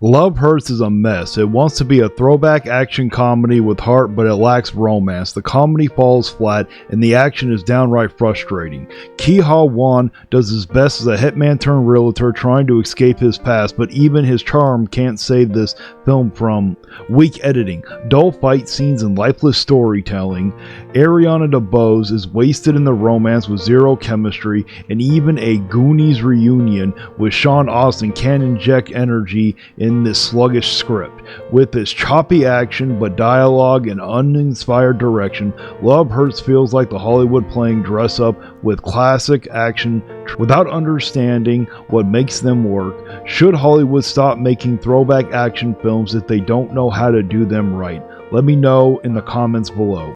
Love Hurts is a mess. It wants to be a throwback action comedy with heart, but it lacks romance. The comedy falls flat, and the action is downright frustrating. Ki-Ha Won does his best as a hitman turned realtor trying to escape his past, but even his charm can't save this film from weak editing, dull fight scenes, and lifeless storytelling. Ariana DeBose is wasted in the romance with zero chemistry, and even a Goonies reunion with Sean Austin can't inject energy in this sluggish script. With its choppy action but dialogue and uninspired direction, Love Hurts feels like the Hollywood playing dress up with classic action without understanding what makes them work. Should Hollywood stop making throwback action films if they don't know how to do them right? Let me know in the comments below.